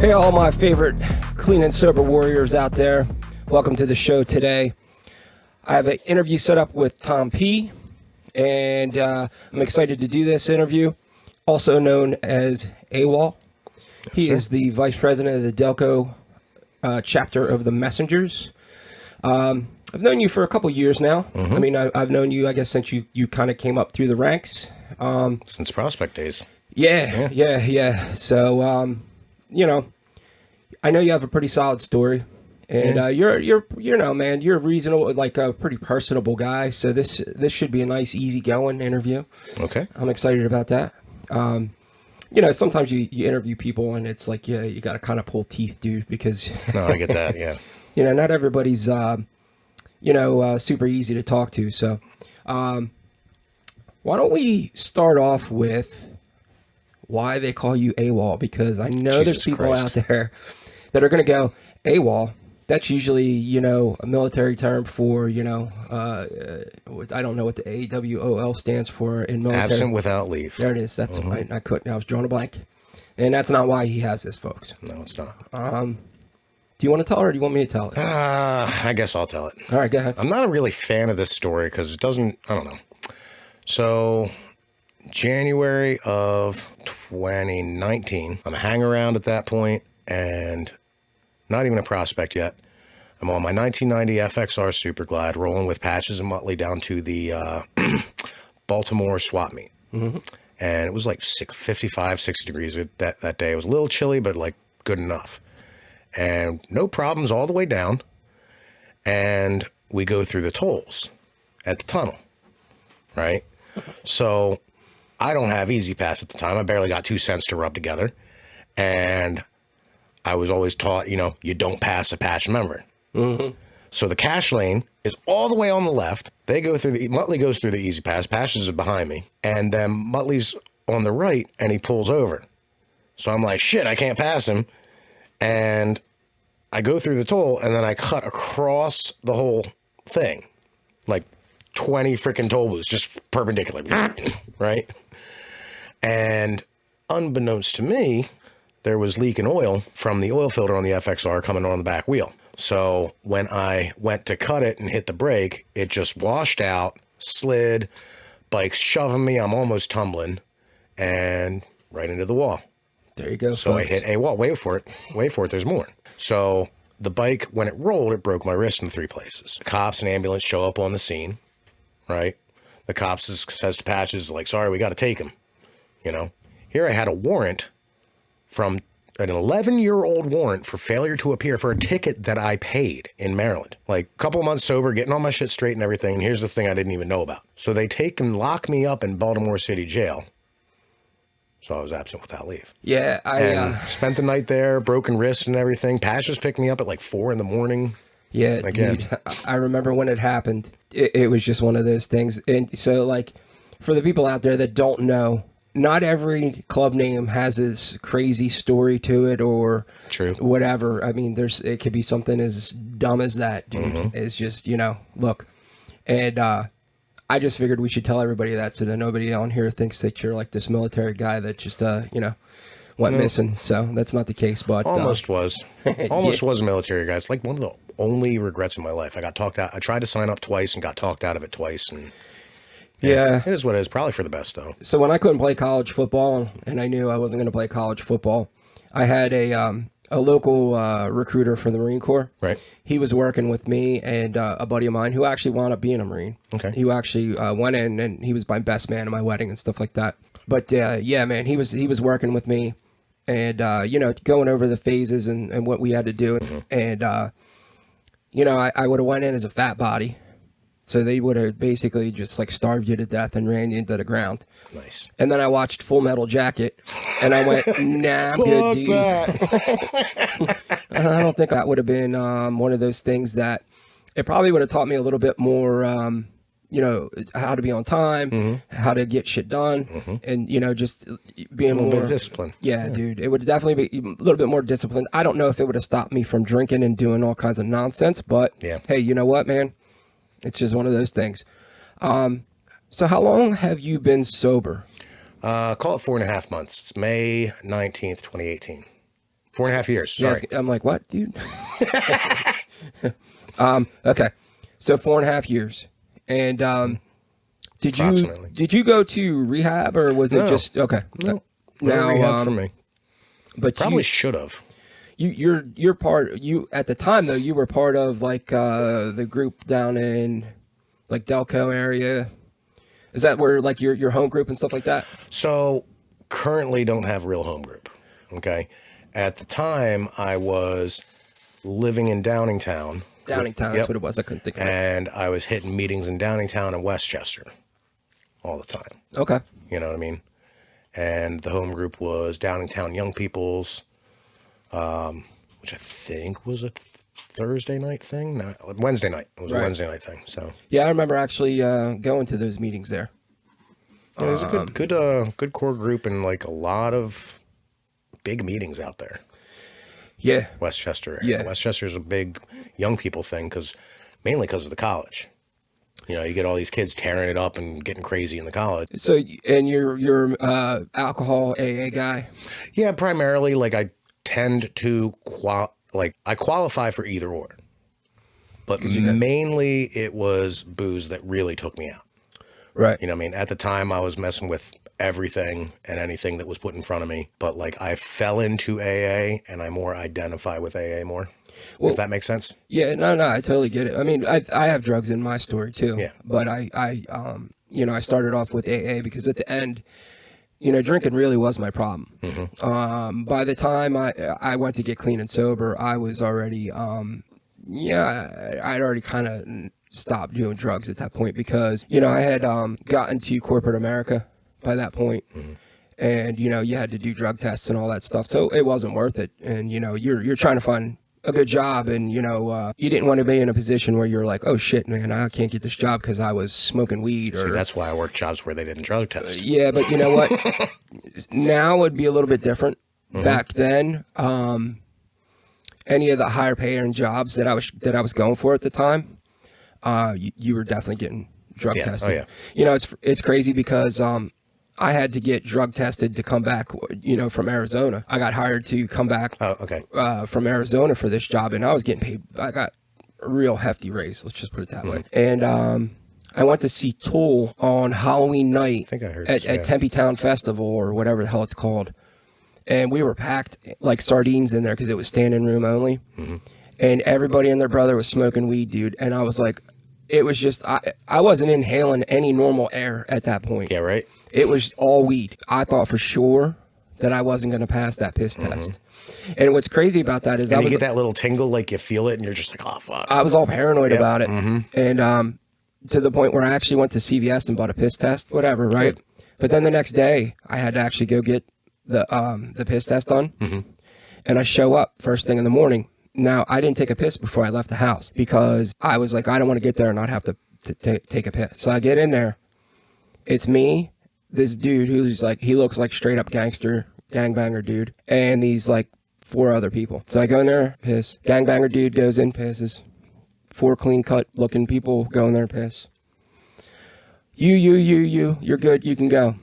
Hey, all my favorite clean and sober warriors out there. Welcome to the show today. I have an interview set up with Tom P., and I'm excited to do this interview, also known as AWOL. He is the vice president of the Delco chapter of the Messengers. I've known you for a couple years now. I mean, I've known you, I guess, since you kind of came up through the ranks. Since Prospect days. Yeah. So, you know, I know you have a pretty solid story, and you're man, you're a reasonable, like a pretty personable guy. So this should be a nice, easygoing interview. Okay. I'm excited about that. You know, sometimes you interview people and it's like, you got to kind of pull teeth, dude, because No, I get that. Yeah. you know, not everybody's super easy to talk to. So, why don't we start off with why they call you AWOL? Because I know there's people out there that are going to go, AWOL, that's usually, you know, a military term for, you know, I don't know what the AWOL stands for in military. Absent without leave. There it is. That's I couldn't. I was drawing a blank. And that's not why he has this, folks. No, it's not. Do you want to tell it or do you want me to tell it? I guess I'll tell it. All right, go ahead. I'm not a really fan of this story because it doesn't, I don't know. So, January of 2019, I'm hanging around at that point and not even a prospect yet. I'm on my 1990 FXR Super Glide rolling with Patches and Muttley down to the Baltimore swap meet. And it was like 55, 60 degrees that day. It was a little chilly, but like good enough. And no problems all the way down. And we go through the tolls at the tunnel, right? So I don't have Easy Pass at the time. I barely got 2 cents to rub together. And I was always taught, you know, you don't pass a patch member. So the cash lane is all the way on the left. They go through Muttley goes through the Easy Pass. Patches is behind me. And then Muttley's on the right and he pulls over. So I'm like, shit, I can't pass him. And I go through the toll and then I cut across the whole thing. Like 20 freaking toll booths, just perpendicular, right? And unbeknownst to me, there was leaking oil from the oil filter on the FXR coming on the back wheel. So when I went to cut it and hit the brake, it just washed out, slid, bike's shoving me, I'm almost tumbling, and right into the wall. There you go. So folks. I hit a wall. Wait for it, there's more. So the bike, when it rolled, it broke my wrist in 3 places. The cops and ambulance show up on the scene, right? The cops says to Patches, like, sorry, we got to take him. You know, here I had a warrant from an 11-year-old warrant for failure to appear for a ticket that I paid in Maryland. Like a couple of months sober, getting all my shit straight and everything. And here's the thing I didn't even know about. So they take and lock me up in Baltimore City Jail. So I was absent without leave. Yeah, I spent the night there, broken wrists and everything. Patches picked me up at like 4 a.m. Yeah, again. Dude, I remember when it happened. It was just one of those things. And so, like, for the people out there that don't know, not every club name has this crazy story to it or whatever. I mean, it could be something as dumb as that, dude. It's just, you know, look. And I just figured we should tell everybody that so that nobody on here thinks that you're like this military guy that just, you know, went missing. So that's not the case, but almost was. Almost was a military guy. It's like one of the only regrets in my life. I got talked out. I tried to sign up twice and got talked out of it twice. And yeah, it is what it is. Probably for the best, though. So when I couldn't play college football and I knew I wasn't going to play college football, I had a local recruiter for the Marine Corps. Right. He was working with me and a buddy of mine who actually wound up being a Marine. Okay. He actually went in and he was my best man at my wedding and stuff like that. But yeah, man, he was working with me and, you know, going over the phases and what we had to do. And, you know, I would have went in as a fat body. So they would have basically just like starved you to death and ran you into the ground. Nice. And then I watched Full Metal Jacket and I went, nah, I'm good, dude. I don't think that would have been one of those things that it probably would have taught me a little bit more, you know, how to be on time, how to get shit done, and, you know, just being a little more bit of discipline. Yeah, dude, it would definitely be a little bit more disciplined. I don't know if it would have stopped me from drinking and doing all kinds of nonsense, but hey, you know what, man? It's just one of those things. So how long have you been sober? Call it 4.5 months. It's May 19th, 2018. 4.5 years. Yeah, Sorry. I'm like, what, dude? Okay. So 4.5 years. And did you go to rehab, or was it just okay? No Now rehab for me. But Probably should have. You're part. You at the time though, you were part of like the group down in like Delco area. Is that where like your home group and stuff like that? So currently don't have real home group. Okay. At the time I was living in Downingtown. That's what it was. I couldn't think of it. And I was hitting meetings in Downingtown and Westchester all the time. Okay. You know what I mean? And the home group was Downingtown Young People's, which I think was a Thursday night thing. No, Wednesday night. It was a Wednesday night thing. So yeah, I remember actually going to those meetings there. Yeah, there's a good core group and like a lot of big meetings out there. Yeah. Westchester area. Yeah. Westchester's a big young people thing mainly because of the college. You know, you get all these kids tearing it up and getting crazy in the college. So, and you're alcohol AA guy? Yeah, primarily. Like I tend to I qualify for either or, but mainly it was booze that really took me out. Right. You know what I mean? At the time I was messing with everything and anything that was put in front of me, but like I fell into AA and I more identify with AA more. Well, if that makes sense. Yeah, no, I totally get it. I mean, I have drugs in my story too. Yeah. But I started off with AA because at the end, drinking really was my problem. Mm-hmm. By the time I went to get clean and sober, I was already, I'd already kind of stopped doing drugs at that point because, I had gotten to corporate America by that point. Mm-hmm. And, you had to do drug tests and all that stuff. So it wasn't worth it. And, you're trying to find a good job, and you didn't want to be in a position where you're like, oh shit, man, I can't get this job because I was smoking weed. See, that's why I worked jobs where they didn't drug test. Yeah, but you know what? Now it'd be a little bit different. Mm-hmm. Back then, any of the higher paying jobs that I was going for at the time, you were definitely getting drug tested. Oh yeah. It's crazy because I had to get drug tested to come back, from Arizona. I got hired to come back from Arizona for this job, and I was getting paid. I got a real hefty raise, let's just put it that way. And I went to see Tool on Halloween night at Tempe Town Festival or whatever the hell it's called. And we were packed like sardines in there because it was standing room only. Mm-hmm. And everybody and their brother was smoking weed, dude. And I was like, it was just, I wasn't inhaling any normal air at that point. Yeah, right. It was all weed. I thought for sure that I wasn't going to pass that piss test. And what's crazy about that is you get that little tingle, like you feel it and you're just like, oh, fuck. I was all paranoid about it. Mm-hmm. And to the point where I actually went to CVS and bought a piss test, whatever, right? Good. But then the next day, I had to actually go get the piss test done. Mm-hmm. And I show up first thing in the morning. Now, I didn't take a piss before I left the house because I was like, I don't want to get there and not have to take a piss. So I get in there. It's me, this dude who's like, he looks like straight up gangbanger dude, and these like 4 other people. So I go in there, piss. Gangbanger dude goes in, pisses. 4 clean cut looking people go in there and piss. You're good, you can go.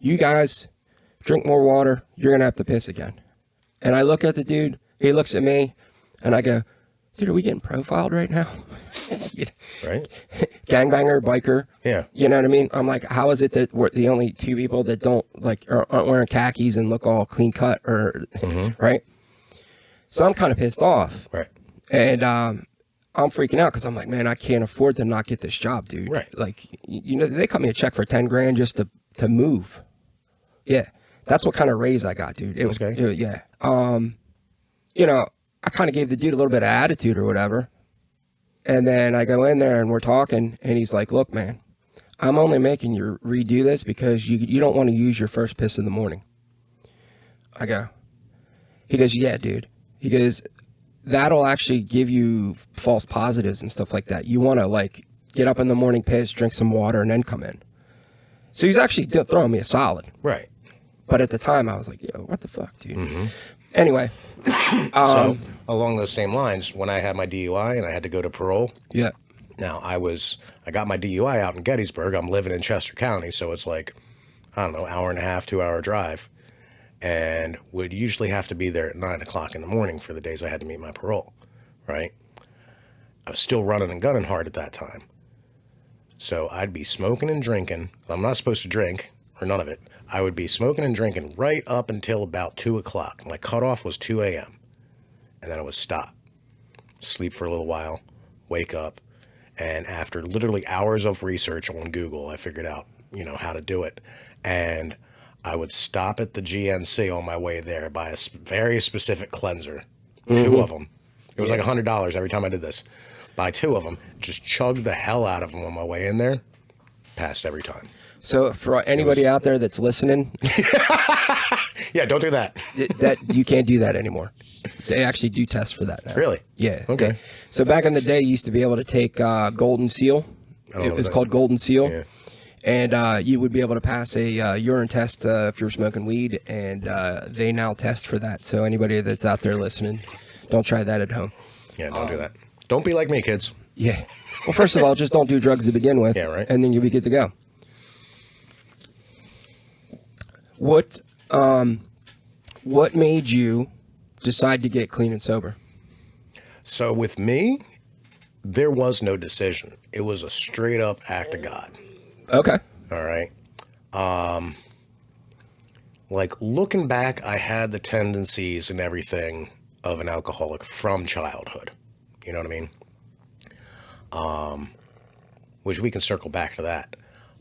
You guys, drink more water, you're gonna have to piss again. And I look at the dude, he looks at me, and I go, dude, are we getting profiled right now? Right? Gangbanger, biker. Yeah. You know what I mean? I'm like, how is it that we're the only 2 people that aren't wearing khakis and look all clean cut or, right? So I'm kind of pissed off. Right. And I'm freaking out because I'm like, man, I can't afford to not get this job, dude. Right. Like, they cut me a check for $10,000 just to move. Yeah. That's what kind of raise I got, dude. It was, yeah. I kind of gave the dude a little bit of attitude or whatever. And then I go in there and we're talking and he's like, look, man, I'm only making you redo this because you don't want to use your first piss in the morning. He goes, yeah, dude. He goes, that'll actually give you false positives and stuff like that. You want to like get up in the morning, piss, drink some water, and then come in. So he's actually throwing me a solid. Right. But at the time I was like, yo, what the fuck, dude? Mm-hmm. Anyway. So along those same lines, when I had my DUI and I had to go to parole. Yeah. Now I got my DUI out in Gettysburg. I'm living in Chester County. So it's like, I don't know, 1.5 hour, 2 hour drive. and would usually have to be there at 9 o'clock in the morning for the days I had to meet my parole, right? I was still running and gunning hard at that time. So I'd be smoking and drinking. I'm not supposed to drink, or none of it. I would be smoking and drinking right up until about 2 o'clock. My cutoff was 2 a.m. And then I would stop, sleep for a little while, wake up, and after literally hours of research on Google, I figured out, how to do it. And I would stop at the GNC on my way there, buy a very specific cleanser, 2 of them. It was like $100 every time I did this. Buy 2 of them, just chugged the hell out of them on my way in there, passed every time. So for anybody out there that's listening, yeah, don't do that. that you can't do that anymore. They actually do test for that now. Really? Yeah. Okay. So back in the day, you used to be able to take Golden Seal. It was called Golden Seal. Yeah. And you would be able to pass a urine test if you're smoking weed, and they now test for that. So anybody that's out there listening, don't try that at home. Yeah, don't do that. Don't be like me, kids. Yeah. Well, first of all, just don't do drugs to begin with. Yeah, right. And then you'll be good to go. What made you decide to get clean and sober? So with me, there was no decision. It was a straight up act of God. Okay. All right. Like looking back, I had the tendencies and everything of an alcoholic from childhood. You know what I mean? Which we can circle back to that.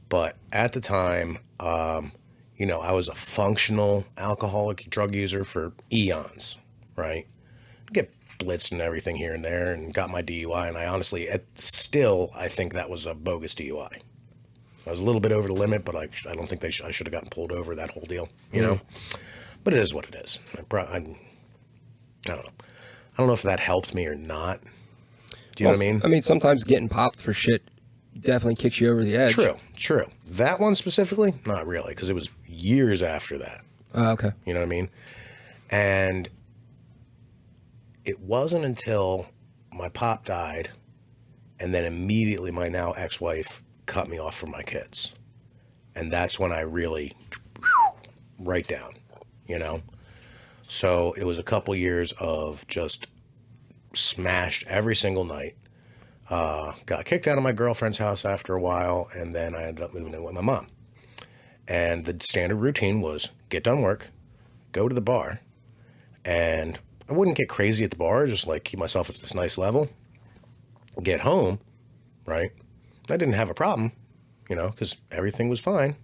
But at the time, I was a functional alcoholic drug user for eons, right? Get blitzed and everything here and there and got my DUI. And I honestly, I think that was a bogus DUI. I was a little bit over the limit, but I don't think I should have gotten pulled over, that whole deal, you know? But it is what it is. I don't know. I don't know if that helped me or not. Do you know what I mean? I mean, sometimes getting popped for shit definitely kicks you over the edge. True. That one specifically, not really, because it was years after that. Okay. You know what I mean? And it wasn't until my pop died, and then immediately my now ex-wife cut me off from my kids. And that's when I really right down, So it was a couple years of just smashed every single night. Got kicked out of my girlfriend's house after a while, and then I ended up moving in with my mom. And the standard routine was get done work, go to the bar, and I wouldn't get crazy at the bar, just like keep myself at this nice level. Get home, right? I didn't have a problem, because everything was fine.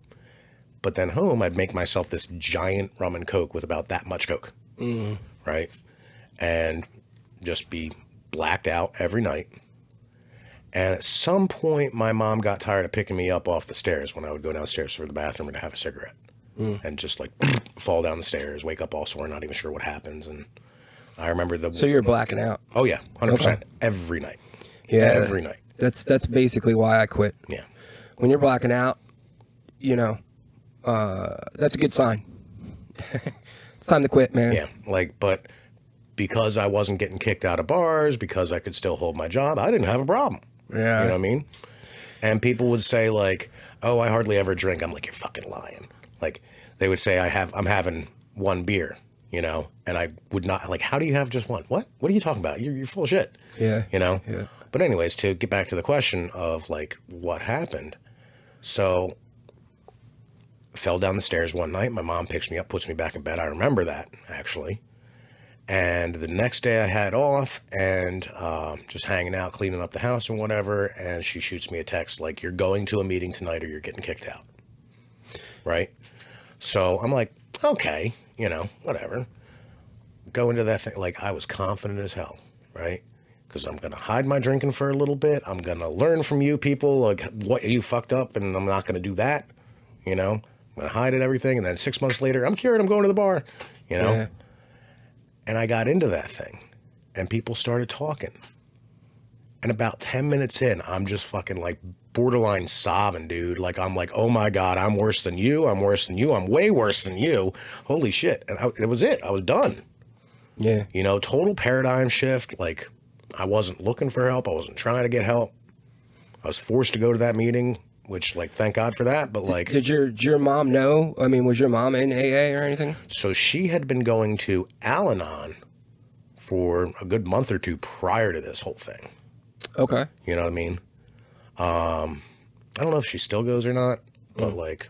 But then home, I'd make myself this giant rum and Coke with about that much Coke, right? And just be blacked out every night. And at some point, my mom got tired of picking me up off the stairs when I would go downstairs for the bathroom and to have a cigarette. And just like fall down the stairs, wake up all sore, not even sure what happens. And I remember So you're blacking out? Oh, yeah, 100%. Every night. Yeah. Every night. That's basically why I quit. Yeah. When you're blacking out, that's a good sign. It's time to quit, man. Yeah, but because I wasn't getting kicked out of bars, because I could still hold my job, I didn't have a problem. Yeah. You know what I mean? And people would say like, oh, I hardly ever drink. I'm like, you're fucking lying. Like they would say I'm having one beer, and I would not, like, how do you have just one? What are you talking about? You're full of shit. Yeah. Yeah. But But anyways, to get back to the question of like what happened. So fell down the stairs one night. My mom picks me up, puts me back in bed. I remember that actually. And the next day I had off and just hanging out, cleaning up the house and whatever. And she shoots me a text like, you're going to a meeting tonight or you're getting kicked out. Right. So I'm like, okay, you know, whatever. Go into that thing. Like I was confident as hell. Right. Because I'm going to hide my drinking for a little bit. I'm going to learn from you people, like what you fucked up, and I'm not going to do that. You know, I'm going to hide it, everything. And then 6 months later, I'm cured. I'm going to the bar, you know. Yeah. And I got into that thing and people started talking. And about 10 minutes in, I'm just fucking like borderline sobbing, dude. Like, I'm like, oh my God, I'm worse than you. I'm worse than you. I'm way worse than you. Holy shit. And it was it. I was done. Yeah. You know, total paradigm shift. Like, I wasn't looking for help. I wasn't trying to get help. I was forced to go to that meeting which like, thank God for that. But like, did your mom know? I mean, was your mom in AA or anything? so she had been going to Al-Anon for a good month or two prior to this whole thing. Okay. You know what I mean? I don't know if she still goes or not, but like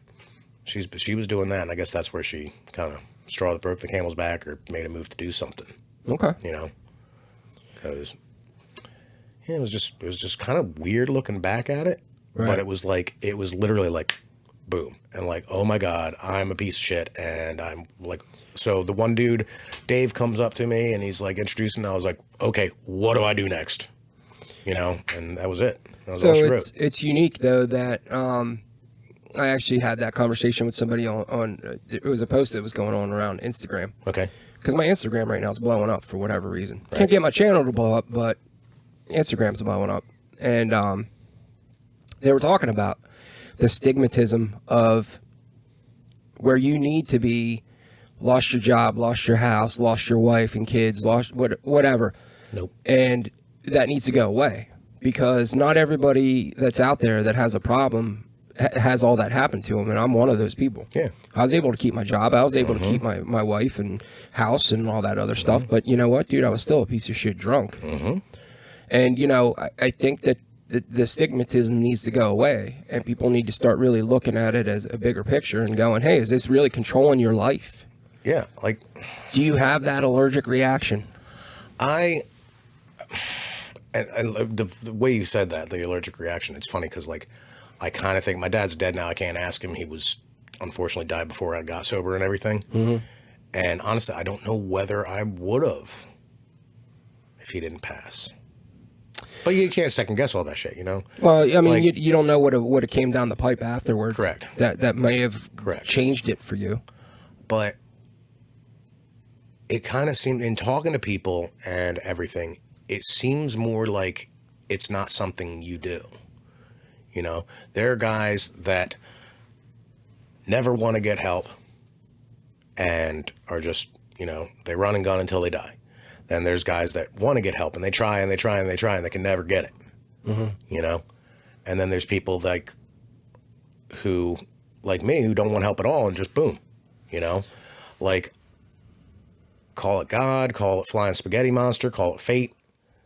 she was doing that, and I guess that's where she kind of straw that broke the camel's back or made a move to do something. Okay. You know, because it was just kind of weird looking back at it, Right. but it was literally like boom, and like, oh my God, I'm a piece of shit, and I'm like, so the one dude, Dave, comes up to me and he's like introducing, and I was like, okay, what do I do next? You know, and that was it. That was So all she wrote. it's unique though that I actually had that conversation with somebody on it was a post that was going on around Instagram. Okay. Because my Instagram right now is blowing up for whatever reason. Right. Can't get my channel to blow up, but Instagram's blowing up. And they were talking about the stigmatism of where you need to be, lost your job, lost your house, lost your wife and kids, lost whatever. Nope. And that needs to go away, because not everybody that's out there that has a problem has all that happen to them, and I'm one of those people. Yeah. I was able to keep my job. I was able to keep my wife and house and all that other stuff. But you know what, dude? I was still a piece of shit drunk. And, you know, I think that the stigmatism needs to go away, and people need to start really looking at it as a bigger picture and going, hey, is this really controlling your life? Yeah. Like, Do you have that allergic reaction? And the way you said that, the allergic reaction, it's funny because, like, I kind of think my dad's dead now. I can't ask him. He was unfortunately died before I got sober and everything. And honestly, I don't know whether I would have if he didn't pass. But you can't second guess all that shit, you know? Well, I mean, like, you don't know what it came down the pipe afterwards. Correct. That may have Correct. changed it for you. But it kind of seemed, in talking to people and everything, it seems more like it's not something you do. You know, there are guys that never want to get help and are just, you know, they run and gun until they die. Then there's guys that want to get help and they try and they try and they try and they can never get it. You know? And then there's people like who, like me, who don't want help at all and just boom, you know? Like, call it God, call it flying spaghetti monster, call it fate.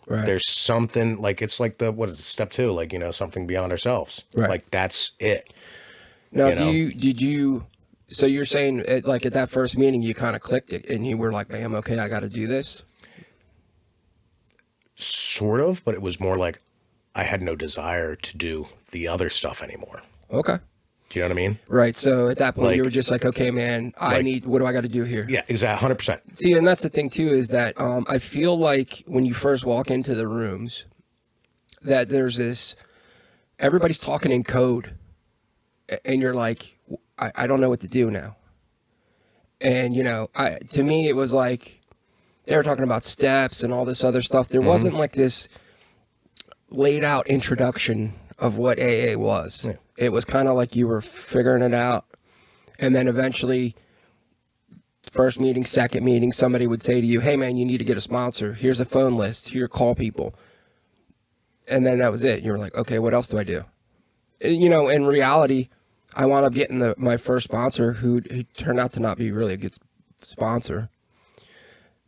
Right. There's something, like, it's like what is it, step 2? Like, you know, something beyond ourselves. Right. Like, that's it. Now, You know? so you're saying, like, at that first meeting, you kind of clicked it, and you were like, man, okay, I got to do this? Sort of, but it was more like I had no desire to do the other stuff anymore. Okay. Do you know what I mean? Right. So at that point, Like, you were just like, okay, man, what do I got to do here? Yeah, exactly. 100%. See, and that's the thing too, is that I feel like when you first walk into the rooms, that there's this, everybody's talking in code, and you're like, I don't know what to do now. And, you know, to me, it was like, they were talking about steps and all this other stuff. There wasn't like this laid out introduction of what AA was. Yeah. It was kind of like you were figuring it out. And then eventually, first meeting, second meeting, somebody would say to you, hey man, you need to get a sponsor. Here's a phone list. Here, call people. And then that was it. You were like, okay, what else do I do? You know, in reality, I wound up getting my first sponsor who turned out to not be really a good sponsor.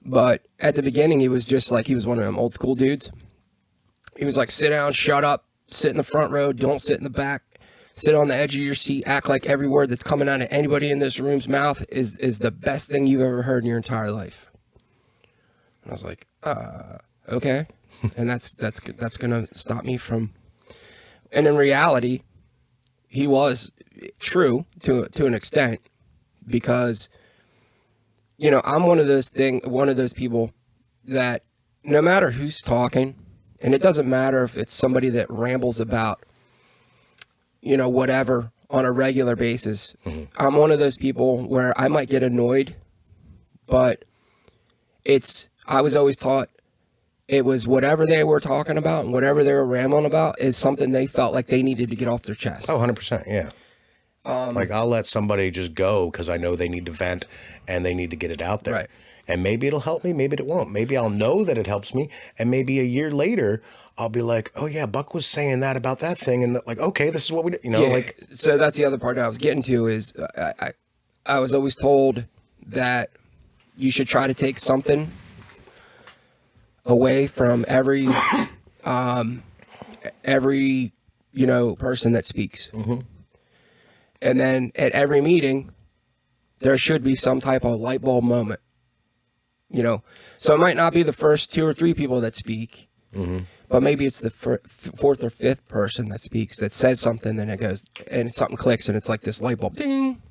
But at the beginning, he was just like, he was one of them old school dudes. He was like, sit down, shut up, sit in the front row, don't sit in the back, sit on the edge of your seat, act like every word that's coming out of anybody in this room's mouth is the best thing you've ever heard in your entire life. And I was like, okay. And that's going to stop me from, and in reality, he was true to an extent, because, you know, I'm one of those people that no matter who's talking, and it doesn't matter if it's somebody that rambles about, you know, whatever on a regular basis. I'm one of those people where I might get annoyed, but I was always taught it was whatever they were talking about and whatever they were rambling about is something they felt like they needed to get off their chest. Oh, 100%, yeah. Like, I'll let somebody just go because I know they need to vent and they need to get it out there. Right. And maybe it'll help me, maybe it won't. Maybe I'll know that it helps me, and maybe a year later I'll be like, oh yeah, Buck was saying that about that thing, and like, okay, this is what we did, like. So that's the other part I was getting to is I was always told that you should try to take something away from every person that speaks. Mm-hmm. And then at every meeting, there should be some type of light bulb moment. So it might not be the first 2 or 3 people that speak, Mm-hmm. but maybe it's the 4th or 5th person that speaks that says something, and it goes, and something clicks, and it's like this light bulb, ding.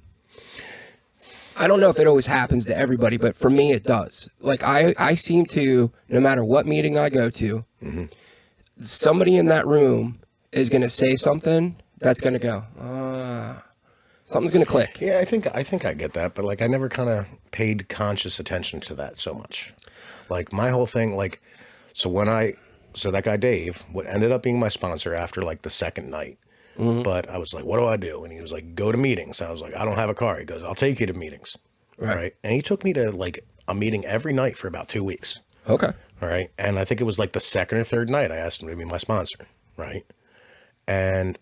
I don't know if it always happens to everybody, but for me, it does. Like I seem to, no matter what meeting I go to, Mm-hmm. somebody in that room is going to say something that's going to go, something's going to click. Yeah, I think I get that, but like I never kind of paid conscious attention to that so much. Like my whole thing, like, so that guy Dave, what ended up being my sponsor after like the second night. Mm-hmm. But I was like, what do I do? And he was like, go to meetings. I was like, I don't have a car. He goes, I'll take you to meetings. Right. And he took me to like a meeting every night for about 2 weeks. Okay. All right. And I think it was like the second or third night I asked him to be my sponsor. Right. And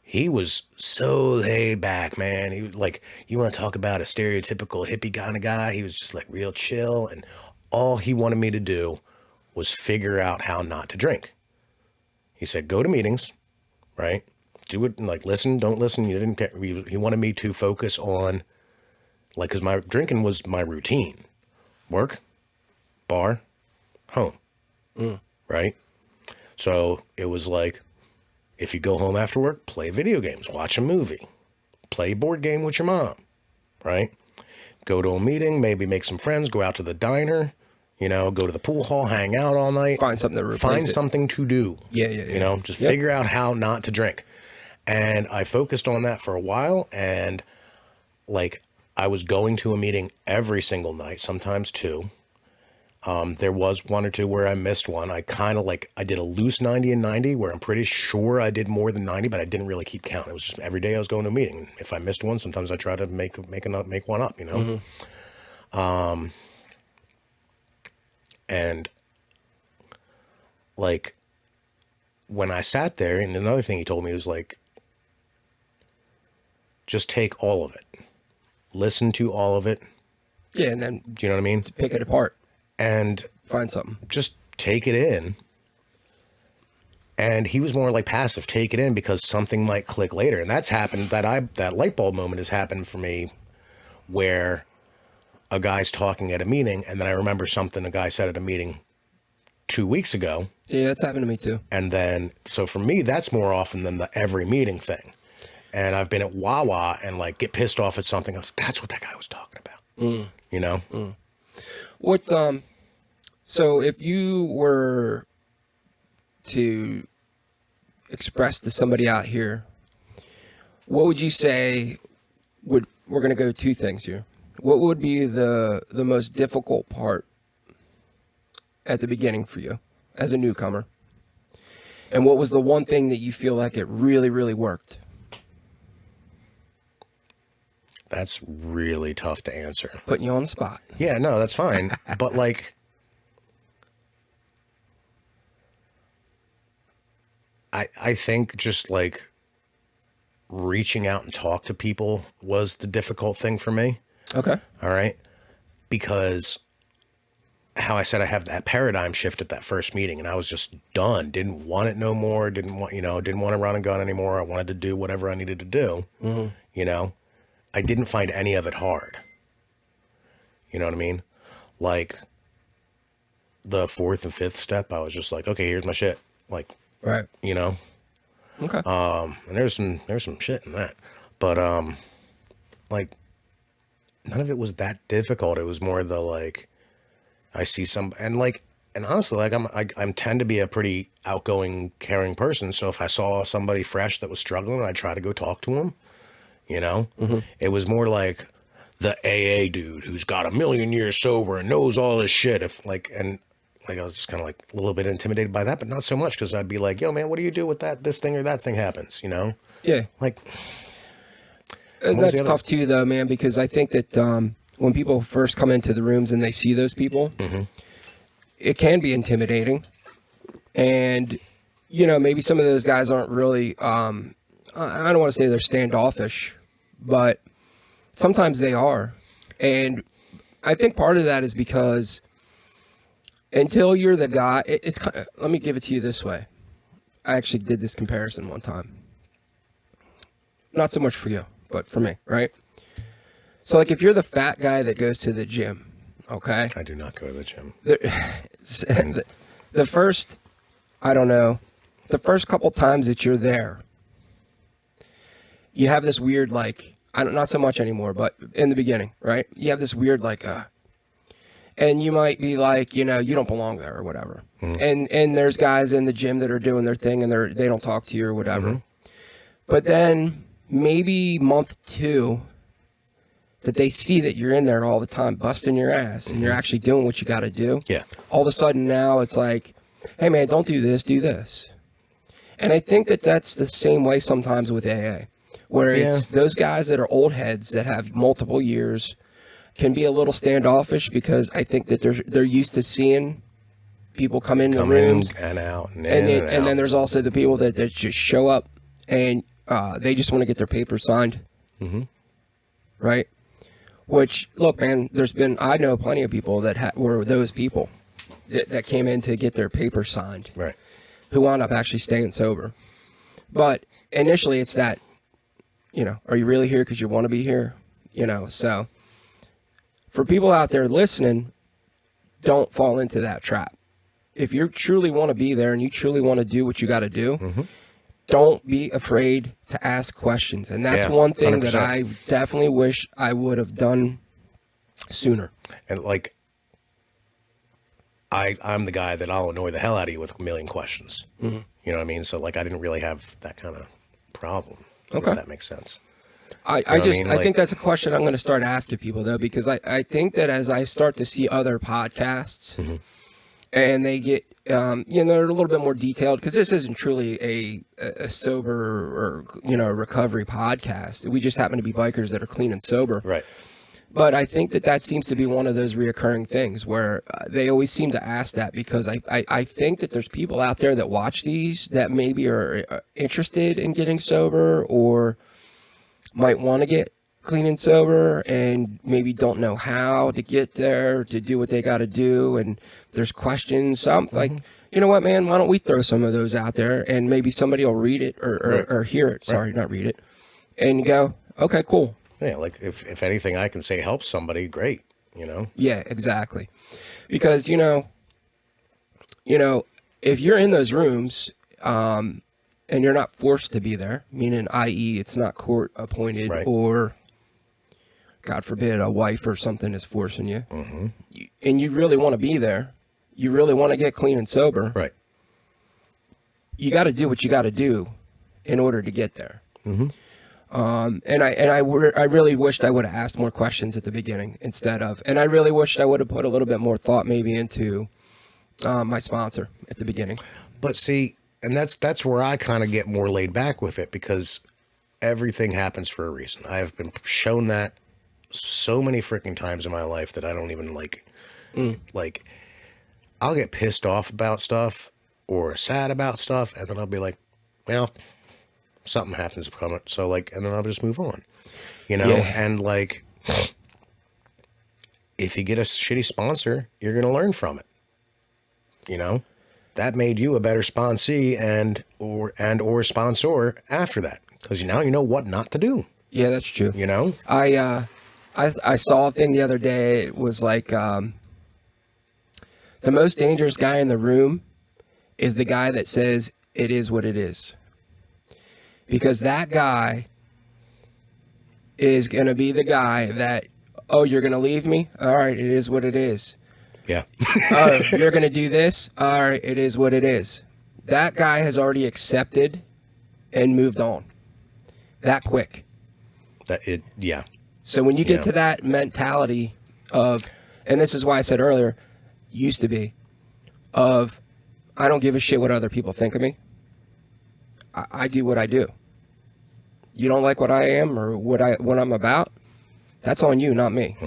he was so laid back, man. He was like, you want to talk about a stereotypical hippie kind of guy? He was just like real chill. And all he wanted me to do was figure out how not to drink. He said, go to meetings. Right? Do it, like, listen, don't listen. You didn't get, he wanted me to focus on, like, because my drinking was my routine. Work, bar, home. Right? So it was like, if you go home after work, play video games, watch a movie, play a board game with your mom. Right? Go to a meeting, maybe make some friends, go out to the diner, go to the pool hall, hang out all night. Find something to replace Find it. something to do. Yeah. Just figure out how not to drink. And I focused on that for a while. And like, I was going to a meeting every single night, sometimes 2. There was 1 or 2 where I missed one. I kind of like, I did a loose 90 and 90 where I'm pretty sure I did more than 90, but I didn't really keep count. It was just every day I was going to a meeting. If I missed one, sometimes I try to make one up, Mm-hmm. And like when I sat there, and another thing he told me was like, just take all of it, listen to all of it. Yeah. And then, Do you know what I mean? pick it apart, And find something. just take it in. And he was more like passive, take it in because something might click later. And that's happened, that light bulb moment has happened for me where a guy's talking at a meeting, and then I remember something a guy said at a meeting 2 weeks ago. Yeah, that's happened to me too. And then, so for me, that's more often than the every meeting thing. And I've been at Wawa and like get pissed off at something else. That's what that guy was talking about. What, so if you were to express to somebody out here, what would you say we're going to go 2 things here. What would be the most difficult part at the beginning for you as a newcomer? And what was the one thing that you feel like it really, really worked? That's really tough to answer. Putting you on the spot. Yeah, no, that's fine. But like, I think just like reaching out and talk to people was the difficult thing for me. Okay. All right. Because how I said I have that paradigm shift at that first meeting and I was just done. Didn't want it no more. Didn't want to run and gun anymore. I wanted to do whatever I needed to do. Mm-hmm. I didn't find any of it hard. You know what I mean? Like the 4th and 5th step, I was just like, okay, here's my shit. Like, right. Okay. And there's some shit in that, but, like none of it was that difficult. It was more the, like, I see some, and honestly, like I'm tend to be a pretty outgoing, caring person. So if I saw somebody fresh that was struggling, I'd try to go talk to them, Mm-hmm. It was more like the AA dude who's got 1 million years sober and knows all this shit. I was just kind of like a little bit intimidated by that, but not so much because I'd be like, yo, man, what do you do with this thing or that thing happens, Yeah. Like, and that's tough too, though, man, because I think that when people first come into the rooms and they see those people, it can be intimidating. And, you know, maybe some of those guys aren't really, I don't want to say they're standoffish, but sometimes they are. And I think part of that is because until you're the guy, it's kind of, let me give it to you this way. I actually did this comparison one time. Not so much for you, but for me, right? So, like, if you're the fat guy that goes to the gym, okay? I do not go to the gym. The first, I don't know, the first couple times that you're there, you have this weird, like, not so much anymore, but in the beginning, right? You have this weird, like, and you might be like, you know, you don't belong there or whatever. And there's guys in the gym that are doing their thing and they don't talk to you or whatever. But then maybe month 2 that they see that you're in there all the time, busting your ass, and you're actually doing what you got to do. Yeah. All of a sudden now it's like, hey man, don't do this, do this. And I think that that's the same way sometimes with AA, where it's those guys that are old heads that have multiple years can be a little standoffish because I think that they're used to seeing people come in the rooms and out, and then there's also the people that just show up and they just want to get their papers signed, right? Which, look, man, I know plenty of people that were those people that came in to get their papers signed, right? Who wound up actually staying sober. But initially, it's that, you know, are you really here because you want to be here? You know, so for people out there listening, don't fall into that trap. If you truly want to be there and you truly want to do what you got to do, don't be afraid to ask questions. And that's one thing 100%. That I definitely wish I would have done sooner. And like, I'm the guy that I'll annoy the hell out of you with a million questions. You know what I mean? So like, I didn't really have that kind of problem. Okay. If that makes sense. I think that's a question I'm going to start asking people though, because I think that as I start to see other podcasts and they get, you know, they're a little bit more detailed, because this isn't truly a sober or, you know, recovery podcast. We just happen to be bikers that are clean and sober. Right. But I think that seems to be one of those reoccurring things where they always seem to ask that, because I think that there's people out there that watch these that maybe are interested in getting sober or might want to get clean and sober and maybe don't know how to get there to do what they got to do. And there's questions. So I'm like, you know what, man, why don't we throw some of those out there and maybe somebody will read it or hear it. Sorry, not read it. And go, okay, cool. Yeah, like if anything I can say helps somebody, great, you know? Yeah, exactly. Because, you know, if you're in those rooms and you're not forced to be there, meaning i.e. it's not court appointed or, God forbid, a wife or something is forcing you, and you really want to be there, you really want to get clean and sober, right? You got to do what you got to do in order to get there. And I really wished I would have asked more questions at the beginning instead of, and I really wished I would have put a little bit more thought maybe into my sponsor at the beginning. But see, and that's where I kind of get more laid back with it, because everything happens for a reason. I have been shown that so many freaking times in my life that I don't even like, I'll get pissed off about stuff or sad about stuff, and then I'll be like, well, something happens from it. So like, and then I'll just move on, you know? And like, if you get a shitty sponsor, you're going to learn from it. You know, that made you a better sponsee and or sponsor after that. Cause now you know what not to do. Yeah, that's true. You know, I saw a thing the other day. It was like, the most dangerous guy in the room is the guy that says it is what it is. Because that guy is going to be the guy that, oh, you're going to leave me? All right, it is what it is. Yeah. Oh, you're going to do this? All right, it is what it is. That guy has already accepted and moved on. That quick. Yeah. So when you get to that mentality of, and this is why I said earlier, used to be, of, I don't give a shit what other people think of me. I do what I do. You don't like what I am or what I'm about, that's on you, not me.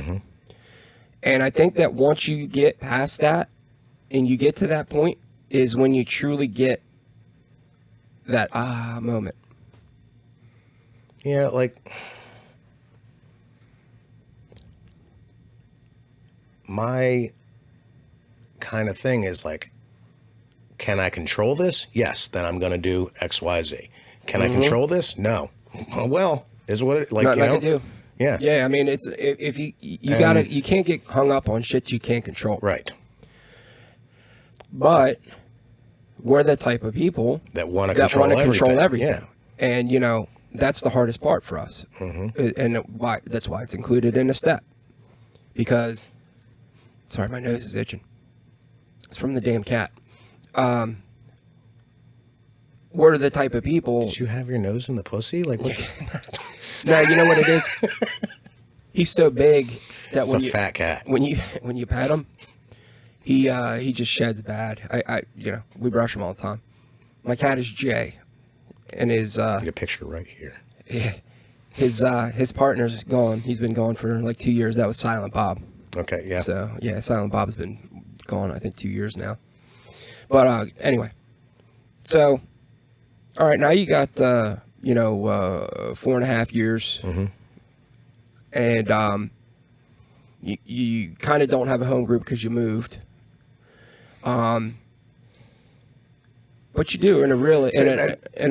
And I think that once you get past that and you get to that point is when you truly get that moment. Yeah, like my kind of thing is like, can I control this? Yes, then I'm going to do X, Y, Z. Can I control this? No. Well, is what it like. Nothing you I know? can do. Yeah. Yeah, I mean, it's if you And- you can't get hung up on shit you can't control. Right. But we're the type of people That want to that control want to everything. control everything. Yeah. And that's the hardest part for us. And that's why it's included in a step. Because, sorry, my nose is itching. It's from the damn cat. We're the type of people. Did you have your nose in the pussy? Like, what? No, you know what it is? He's so big that It's when a fat cat. when you pet him, he just sheds bad. We brush him all the time. My cat is Jay, and his Need a picture right here. yeah, his partner's gone. He's been gone for like 2 years. That was Silent Bob. Okay, yeah. So yeah, Silent Bob's been gone, I think, 2 years now. But anyway, so all right, now you got 4.5 years, and you kind of don't have a home group because you moved. But you do in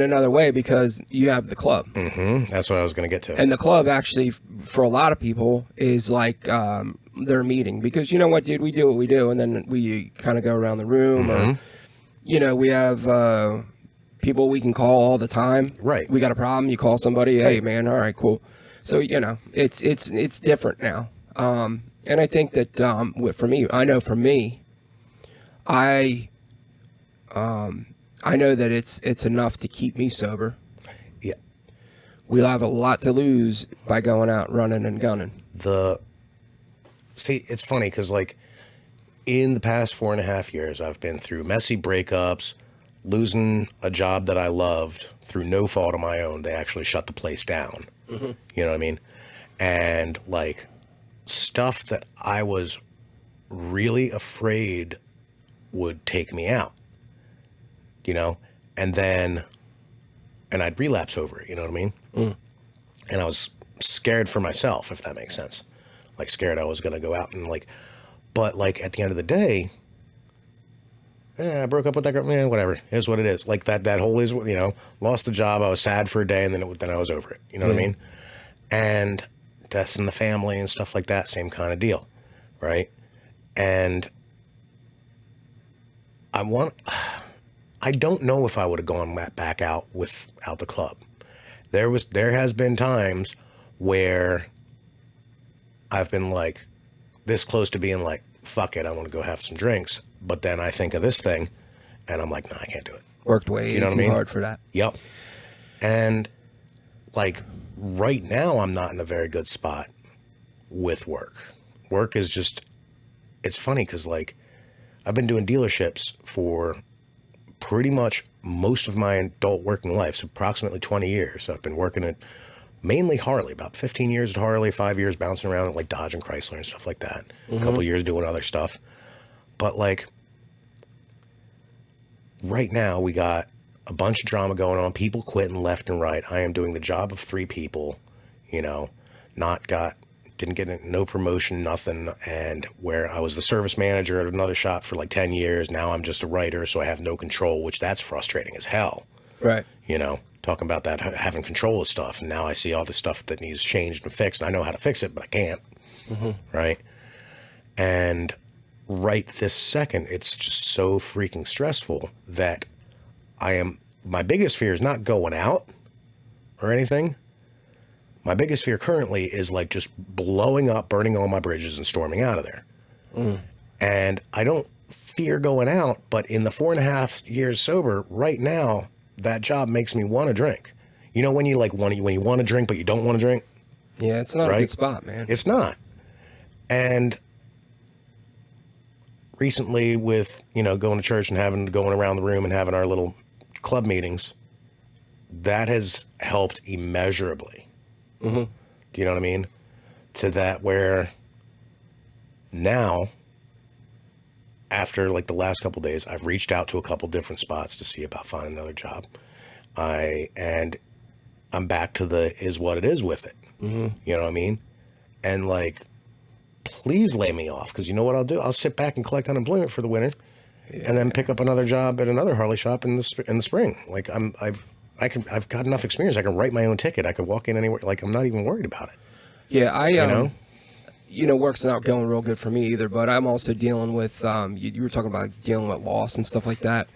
another way because you have the club. That's what I was going to get to. And the club actually, for a lot of people, is like their meeting. Because you know what, dude? We do what we do, and then we kind of go around the room. Or, we have people we can call all the time. Right. We got a problem, you call somebody, hey, man, all right, cool. So, it's different now. And I think that for me, I know that it's enough to keep me sober. Yeah. We'll have a lot to lose by going out running and gunning. See, it's funny because, like, in the past 4.5 years, I've been through messy breakups, losing a job that I loved through no fault of my own. They actually shut the place down. You know what I mean? And, like, stuff that I was really afraid would take me out, and I'd relapse over it, you know what I mean? And I was scared for myself, if that makes sense. Like, scared I was going to go out and, like, but, like, at the end of the day, I broke up with that girl, man, whatever, it is what it is. Like, that whole is, lost the job, I was sad for a day, and then I was over it, you know what I mean? And deaths in the family and stuff like that, same kind of deal, right? And I don't know if I would have gone back out without the club. There has been times where I've been like this close to being like, fuck it, I want to go have some drinks. But then I think of this thing and I'm like, no, I can't do it. Worked way too hard for that. Yep. And like right now I'm not in a very good spot with work. Work is just, it's funny because like I've been doing dealerships for pretty much most of my adult working life, so approximately 20 years. So I've been working at mainly Harley, about 15 years at Harley, 5 years bouncing around at like Dodge and Chrysler and stuff like that. A couple years doing other stuff. But like right now we got a bunch of drama going on, people quitting left and right. I am doing the job of 3 people, didn't get no promotion, nothing. And where I was the service manager at another shop for like 10 years, now I'm just a writer, so I have no control, which that's frustrating as hell. Right. Talking about that, having control of stuff. And now I see all the stuff that needs changed and fixed. And I know how to fix it, but I can't. Right. And right this second, it's just so freaking stressful that my biggest fear is not going out or anything. My biggest fear currently is like just blowing up, burning all my bridges and storming out of there. And I don't fear going out, but in the 4.5 years sober right now, that job makes me want to drink. When you like when you want to drink, but you don't want to drink. Yeah. It's not a good spot, man. It's not. And recently with, going to church and going around the room and having our little club meetings, that has helped immeasurably. Do you know what I mean? To that where Now, after like the last couple days, I've reached out to a couple different spots to see about finding another job. And I'm back to the is what it is with it. Mm-hmm. You know what I mean? And like, please lay me off, because you know what I'll do? I'll sit back and collect unemployment for the winter, and then pick up another job at another Harley shop in the spring. Like I've got enough experience. I can write my own ticket. I could walk in anywhere. Like, I'm not even worried about it. Yeah, You know? work's not going real good for me either, but I'm also dealing with, you were talking about dealing with loss and stuff like that.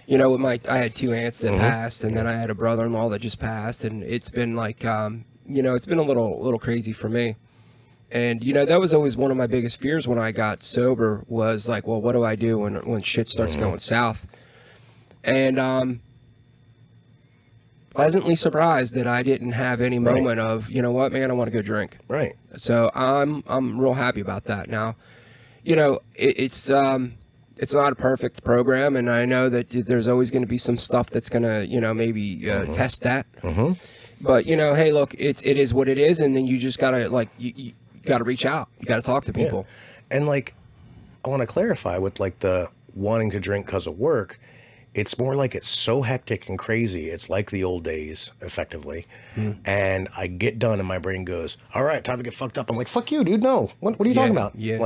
You know, I had 2 aunts that passed, and then I had a brother-in-law that just passed, and it's been like, it's been a little crazy for me. And, that was always one of my biggest fears when I got sober, was like, well, what do I do when shit starts going south? And, pleasantly surprised that I didn't have any moment of, you know what, man, I want to go drink. Right. So I'm real happy about that. Now, it's not a perfect program, and I know that there's always going to be some stuff that's going to, maybe test that. Mm-hmm. But hey, look, it is what it is, and then you just gotta you gotta reach out. You gotta talk to people. Yeah. And like, I want to clarify with like the wanting to drink because of work. It's more like it's so hectic and crazy. It's like the old days, effectively. And I get done and my brain goes, all right, time to get fucked up. I'm like, fuck you, dude. No. What are you talking about? Yeah.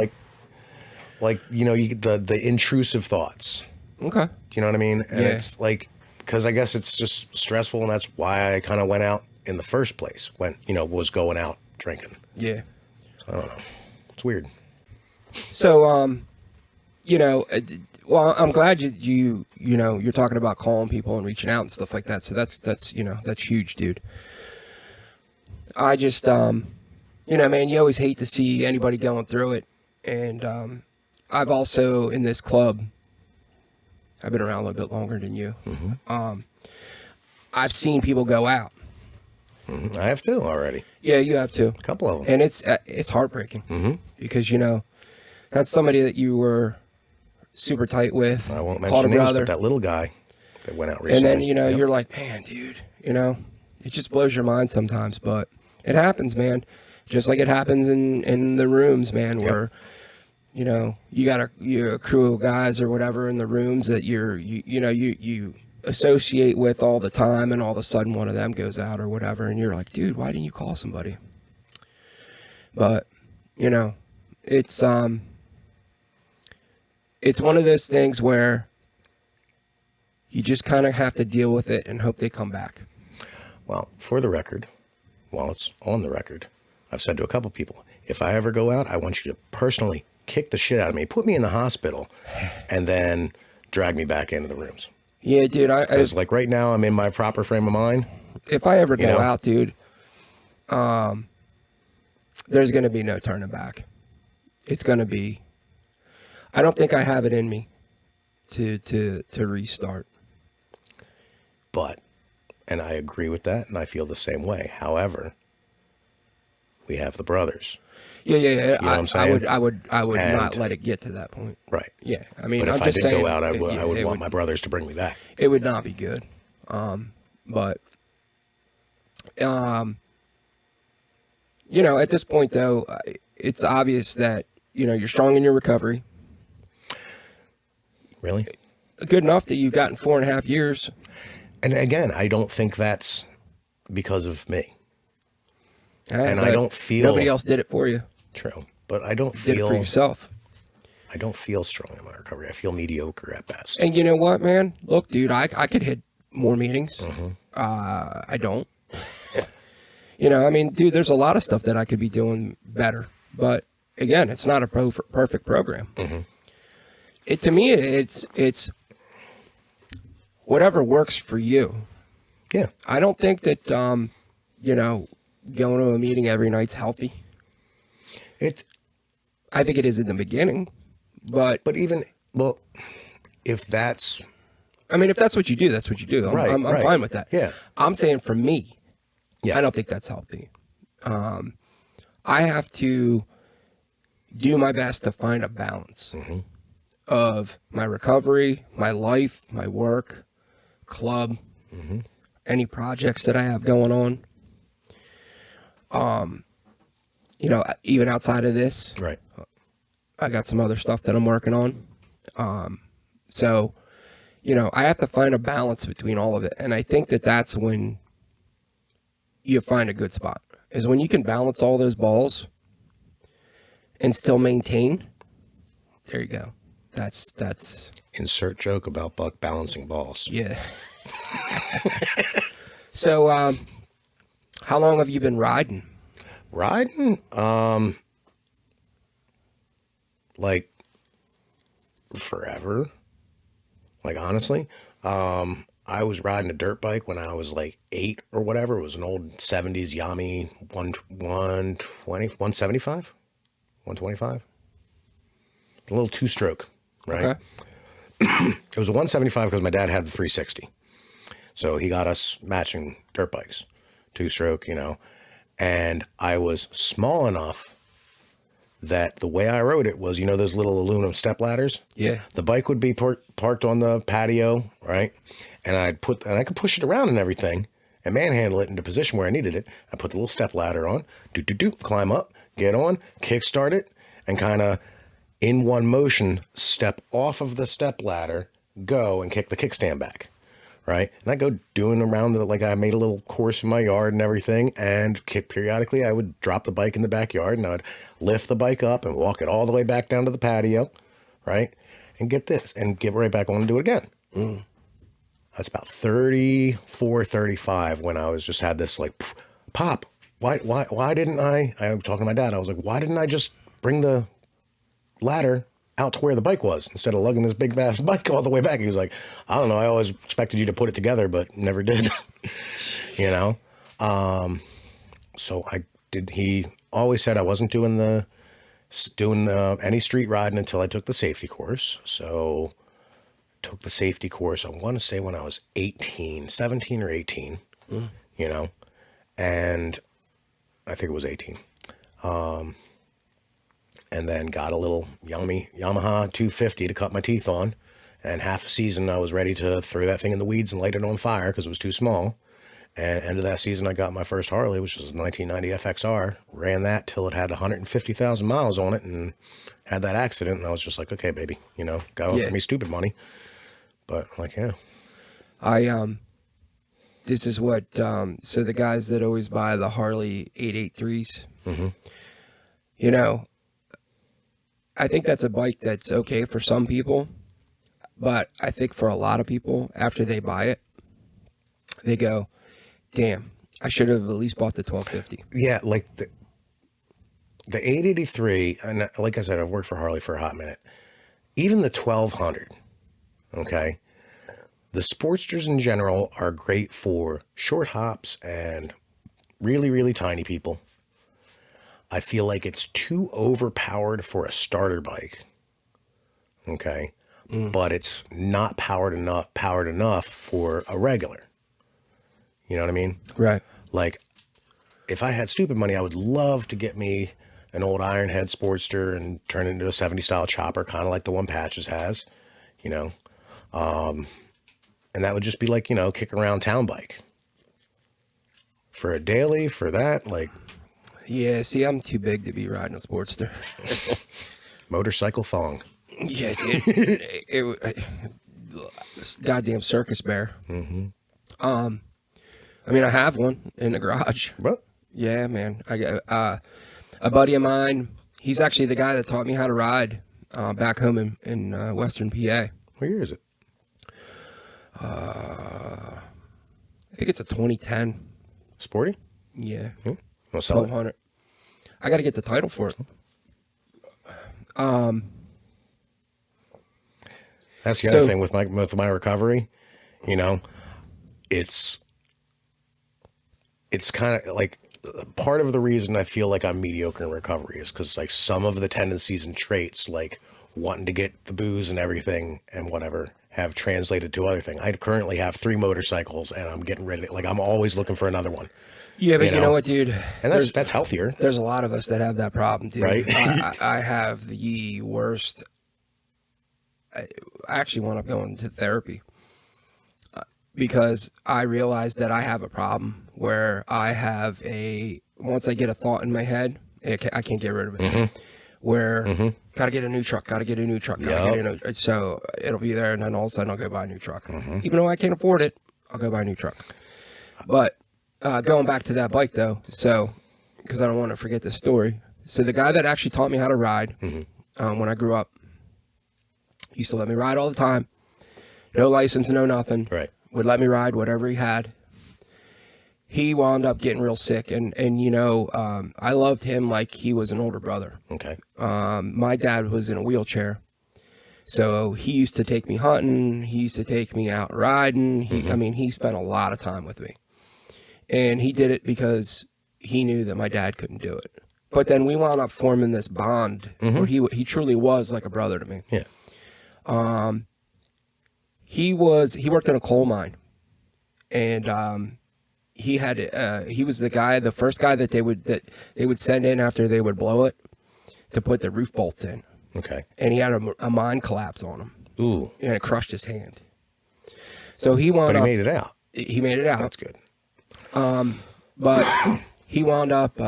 Like, you get the intrusive thoughts. Okay. Do you know what I mean? And it's like, because I guess it's just stressful, and that's why I kind of went out in the first place, was going out drinking. Yeah. So, I don't know. It's weird. So, well, I'm glad you're talking about calling people and reaching out and stuff like that. So that's huge, dude. I just, man, you always hate to see anybody going through it. And, I've also, in this club, I've been around a little bit longer than you. Mm-hmm. I've seen people go out. Mm-hmm. I have too already. Yeah, you have too. A couple of them. And it's heartbreaking because, that's somebody that you were super tight with. I won't mention names, but that little guy that went out recently. And then, you're like, man, dude, it just blows your mind sometimes, but it happens, man. Just like it happens in the rooms, man, where, you got a crew of guys or whatever in the rooms that you associate with all the time, and all of a sudden one of them goes out or whatever, and you're like, dude, why didn't you call somebody? But, it's one of those things where you just kind of have to deal with it and hope they come back. Well, for the record, while it's on the record, I've said to a couple people, if I ever go out, I want you to personally kick the shit out of me, put me in the hospital, and then drag me back into the rooms. Yeah, dude. Because like right now, I'm in my proper frame of mind. If I ever go out, dude, there's going to be no turning back. It's going to be, I don't think I have it in me to restart. But, and I agree with that, and I feel the same way. However, we have the brothers. Yeah. You know what I'm saying? I would not let it get to that point. Right. Yeah. I mean, but if I'm just saying, go out, I would want my brothers to bring me back. It would not be good. But, at this point though, it's obvious that, you're strong in your recovery. Really? Good enough that you've gotten 4.5 years. And again, I don't think that's because of me. And I don't feel... Nobody else did it for you. True. But I don't feel... You did it for yourself. I don't feel strong in my recovery. I feel mediocre at best. And you know what, man? Look, dude, I could hit more meetings. Mm-hmm. I don't. I mean, dude, there's a lot of stuff that I could be doing better. But, again, it's not a perfect program. Mm-hmm. To me, it's whatever works for you. Yeah. I don't think that, going to a meeting every night's healthy. I think it is in the beginning, but even, if that's... I mean, if that's what you do, that's what you do. I'm fine with that. Yeah. I'm saying for me, yeah. I don't think that's healthy. I have to do my best to find a balance of my recovery, my life, my work, club, any projects that I have going on. Even outside of this. Right. I got some other stuff that I'm working on. So, you know, I have to find a balance between all of it. And I think that that's when you find a good spot, is when you can balance all those balls and still maintain. There you go. That's Insert joke about Buck balancing balls. yeah. So, how long have you been riding? Riding? Like forever. Like, honestly, I was riding a dirt bike when I was like 8 or whatever. It was an old 70s Yami 125? 125? A little two-stroke, right? Okay. It was a 175 because my dad had the 360. So he got us matching dirt bikes, two-stroke, you know. And I was small enough that the way I rode it was, you know, those little aluminum step ladders? Yeah. The bike would be parked on the patio, right? And I could push it around and everything and manhandle it into position where I needed it. I put the little step ladder on, climb up, get on, kickstart it, and kind of in one motion step off of the step ladder, go and kick the kickstand back, right? And I go doing around like I made a little course in my yard and everything, and periodically I would drop the bike in the backyard and I would lift the bike up and walk it all the way back down to the patio, right? And get right back on and do it again. That's about 34, 35 when I was just had this like, pop, why didn't I was talking to my dad. I was like, why didn't I just bring the ladder out to where the bike was instead of lugging this big ass bike all the way back? He was like, I don't know, I always expected you to put it together, but never did. You know? So I did. He always said I wasn't doing any street riding until I took the safety course. So took the safety course, I want to say when I was 17 or 18, you know, and I think it was 18. And then got a little Yamaha 250 to cut my teeth on. And half a season, I was ready to throw that thing in the weeds and light it on fire because it was too small. And end of that season, I got my first Harley, which was a 1990 FXR. Ran that till it had 150,000 miles on it and had that accident. And I was just like, okay, baby, you know, go for me stupid money. But like, yeah. This is what, so the guys that always buy the Harley 883s, you know, I think that's a bike that's okay for some people, but I think for a lot of people, after they buy it, they go, damn, I should have at least bought the 1250. Yeah, like the 883, and like I said, I've worked for Harley for a hot minute. Even the 1200, okay? The Sportsters in general are great for short hops and really, really tiny people. I feel like it's too overpowered for a starter bike. Okay. But it's not powered enough for a regular. You know what I mean? Right. Like, if I had stupid money, I would love to get me an old Ironhead Sportster and turn it into a 70 style chopper, kind of like the one Patches has, you know. And that would just be like, you know, kick around town bike. For a daily, for that, like. Yeah, see, I'm too big to be riding a Sportster. Motorcycle thong. Yeah, dude. This goddamn circus bear. I mean, I have one in the garage. What? Yeah, man. I got a buddy of mine. He's actually the guy that taught me how to ride back home in Western PA. What year is it? I think it's a 2010. Sporty? Yeah. Want to sell it? 1200. I got to get the title for it. That's the other thing with my recovery. You know, it's kind of like part of the reason I feel like I'm mediocre in recovery is because like some of the tendencies and traits, like wanting to get the booze and everything and whatever, have translated to other things. I currently have 3 motorcycles and I'm getting ready. Like I'm always looking for another one. Yeah, but you know what, dude? And that's healthier. There's a lot of us that have that problem, dude. Right? I have the worst. I actually wound up going to therapy because I realized that I have a problem where I have once I get a thought in my head, I can't get rid of it. where got to get a new truck, got to get a new truck, got to get a new. So it'll be there, and then all of a sudden I'll go buy a new truck. Even though I can't afford it, I'll go buy a new truck. But going back to that bike though, so because I don't want to forget this story. So the guy that actually taught me how to ride when I grew up used to let me ride all the time. No license, no nothing. Right. Would let me ride whatever he had. He wound up getting real sick, and you know, I loved him like he was an older brother. Okay. My dad was in a wheelchair, so he used to take me hunting. He used to take me out riding. I mean, he spent a lot of time with me, and he did it because he knew that my dad couldn't do it. But then we wound up forming this bond where he truly was like a brother to me. Yeah. He worked in a coal mine, and he was the first guy that they would send in after they would blow it to put the roof bolts in. Okay. And he had a mine collapse on him. Ooh. And it crushed his hand. So he wound up. But he made it out. He made it out. That's good. But he wound up,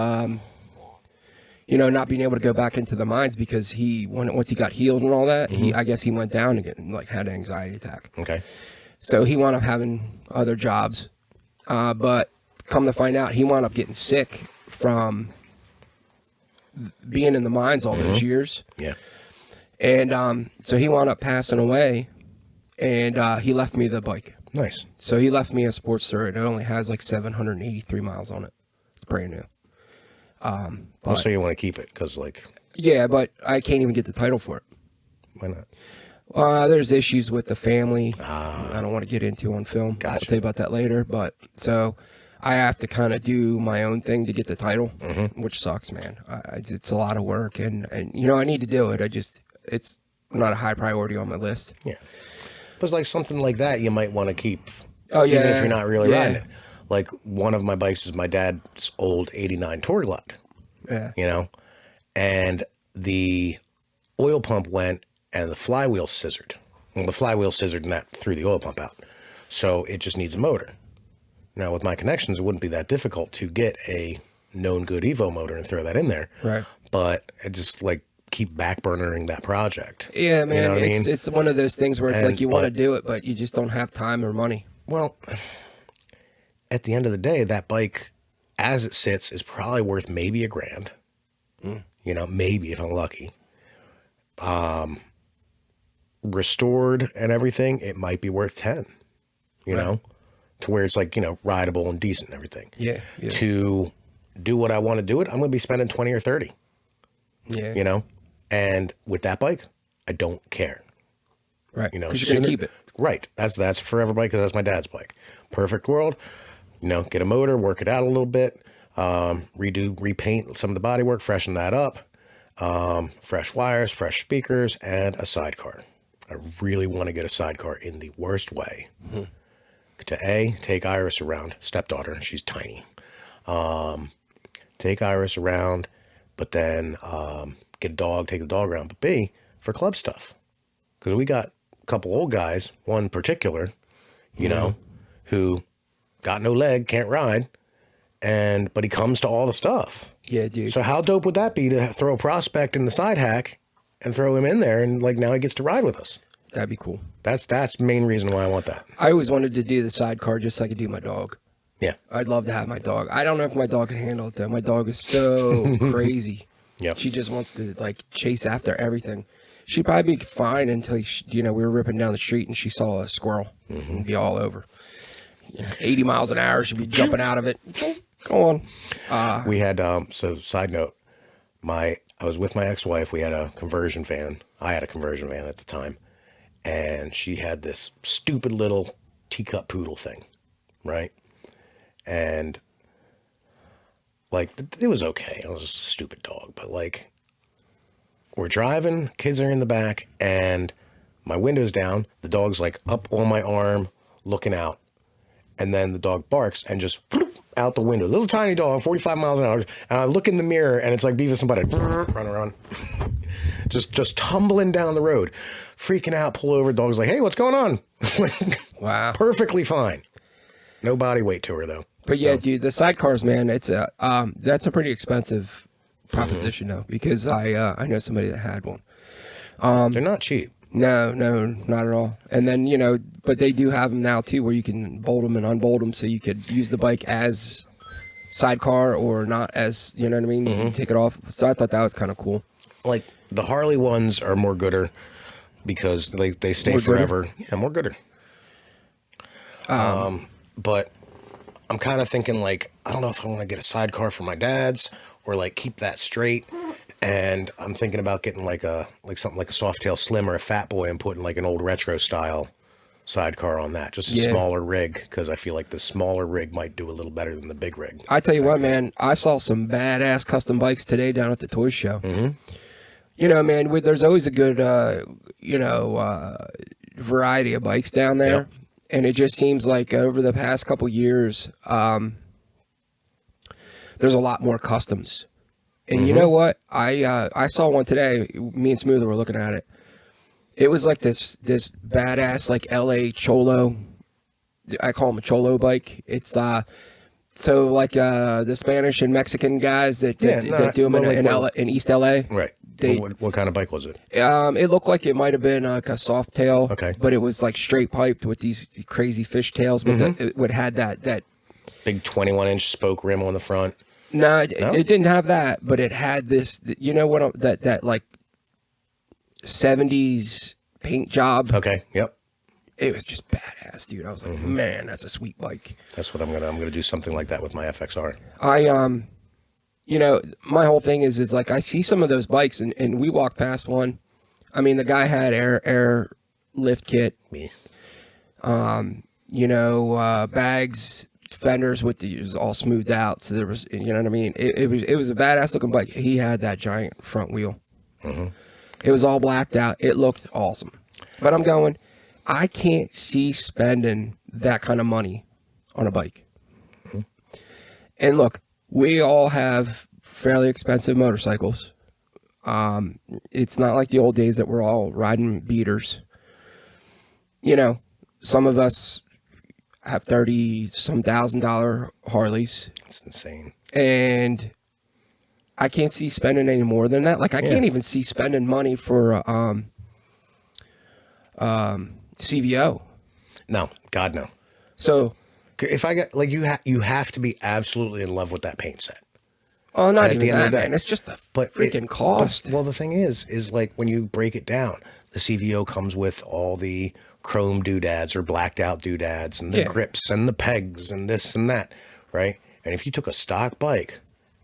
you know, not being able to go back into the mines because once he got healed and all that, I guess he went down again and like had an anxiety attack. Okay. So he wound up having other jobs. But come to find out, he wound up getting sick from being in the mines all those years. Yeah. And so he wound up passing away, and he left me the bike. Nice. So he left me a Sportster, and it only has like 783 miles on it. It's brand new. Also, you want to keep it because, like... Yeah, but I can't even get the title for it. Why not? There's issues with the family. I don't want to get into on film. Gotcha. I'll tell you about that later. But so I have to kind of do my own thing to get the title, which sucks, man. It's a lot of work, and you know I need to do it. It's not a high priority on my list. Yeah. But it's like something like that you might want to keep. Oh yeah. Even if you're not really riding it. Like one of my bikes is my dad's old '89 Tour Glide. Yeah. You know, and the oil pump went and the flywheel scissored. Well, the flywheel scissored and that threw the oil pump out. So it just needs a motor. Now, with my connections, it wouldn't be that difficult to get a known good Evo motor and throw that in there. Right. But I just like keep backburnering that project. Yeah, man. You know what I mean? It's one of those things where it's like you want to do it, but you just don't have time or money. Well, at the end of the day, that bike, as it sits, is probably worth maybe $1,000. You know, maybe if I'm lucky. Restored and everything, it might be worth 10. You know, to where it's like, you know, rideable and decent and everything. Yeah. To do what I want to do it, I'm going to be spending 20 or 30. Yeah. You know, and with that bike, I don't care. Right. You know, because you're gonna keep it. Right. That's forever bike because that's my dad's bike. Perfect world. You know, get a motor, work it out a little bit, repaint some of the bodywork, freshen that up, fresh wires, fresh speakers, and a sidecar. I really want to get a sidecar in the worst way. To take Iris around, stepdaughter, she's tiny. Take Iris around, but then get a dog, take the dog around. But B, for club stuff. Because we got a couple old guys, one particular, you know, who got no leg, can't ride, but he comes to all the stuff. Yeah, dude. So how dope would that be to throw a prospect in the side hack and throw him in there, and like now he gets to ride with us? That'd be cool. That's the main reason why I want that. I always wanted to do the sidecar just so I could do my dog. Yeah. I'd love to have my dog. I don't know if my dog can handle it though. My dog is so crazy. Yep. She just wants to like chase after everything. She'd probably be fine until we were ripping down the street and she saw a squirrel and be all over. 80 miles an hour, she'd be jumping out of it. Go on. We had so side note, I was with my ex-wife. We had a conversion van. I had a conversion van at the time, and she had this stupid little teacup poodle thing, right? And like it was okay. It was just a stupid dog, but like we're driving, kids are in the back, and my window's down. The dog's like up on my arm, looking out, and then the dog barks and just out the window. Little tiny dog, 45 miles an hour. And I look in the mirror, and it's like Beavis and Butthead run around, just tumbling down the road, freaking out. Pull over. Dog's like, "Hey, what's going on?" Wow. Perfectly fine. No body weight to her though. But yeah, dude, the sidecars, man, it's that's a pretty expensive proposition though, because I know somebody that had one. They're not cheap. No, not at all. And then, you know, but they do have them now too, where you can bolt them and unbolt them, so you could use the bike as sidecar or not as, you know what I mean? You can take it off. So I thought that was kind of cool. Like the Harley ones are more gooder because they stay More forever. gooder? Yeah, more gooder. But I'm kind of thinking like, I don't know if I want to get a sidecar for my dad's or like keep that straight. And I'm thinking about getting like something like a Softail Slim or a Fat Boy and putting like an old retro style sidecar on that. Just a smaller rig, because I feel like the smaller rig might do a little better than the big rig. I tell you what, man, I saw some badass custom bikes today down at the toy show. You know, man, there's always a good, variety of bikes down there. Yep. And it just seems like over the past couple years, there's a lot more customs. And you know what? I saw one today. Me and Smoother were looking at it. It was like this badass like LA Cholo. I call them a Cholo bike. It's so like the Spanish and Mexican guys that do them in East LA. Right. What kind of bike was it? It looked like it might have been like a soft tail. Okay. But it was like straight piped with these crazy fish tails. But it had that big 21-inch spoke rim on the front. No, it didn't have that, but it had this. You know what? That like 70s paint job. Okay. Yep. It was just badass, dude. I was like, man, that's a sweet bike. That's what I'm gonna do something like that with my FXR. You know, my whole thing is like I see some of those bikes, and we walked past one. I mean, the guy had air lift kit. Me. Bags. Fenders with it was all smoothed out, so there was, you know what I mean. It was a badass looking bike. He had that giant front wheel. It was all blacked out. It looked awesome. But I'm going, I can't see spending that kind of money on a bike. And look, we all have fairly expensive motorcycles. It's not like the old days that we're all riding beaters. You know, some of us have $30-some thousand Harleys. It's insane. And I can't see spending any more than that. Like I can't even see spending money for CVO. No, God no. So if I got like you have to be absolutely in love with that paint set. Oh, not even that, man. It's just the freaking cost. Well, the thing is like when you break it down, the CVO comes with all the chrome doodads or blacked out doodads and the grips and the pegs and this and that, right? And if you took a stock bike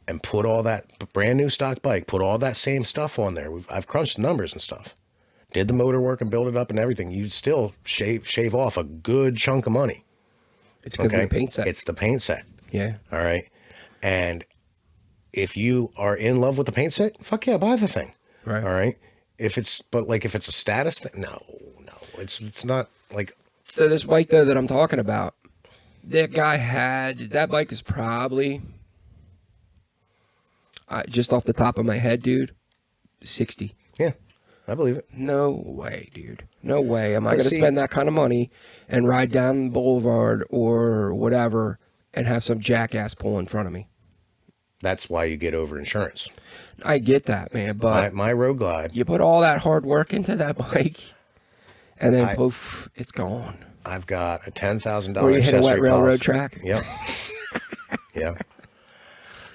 and put all that brand new stock bike, put all that same stuff on there, I've crunched the numbers and stuff, did the motor work and build it up and everything, you'd still shave off a good chunk of money. It's because of the paint set. It's the paint set. Yeah. All right. And if you are in love with the paint set, fuck yeah, buy the thing. Right. All right. If it's a status thing, no. It's not like. So this bike though that I'm talking about, that guy had, that bike is probably, just off the top of my head, dude, 60. Yeah, I believe it. No way, dude. No way am I going to spend that kind of money and ride down the boulevard or whatever and have some jackass pull in front of me. That's why you get over insurance. I get that, man, but my Road Glide, you put all that hard work into that bike, and then poof, it's gone. I've got a $10,000 Where you hit a wet railroad policy. track. Yep. Yeah.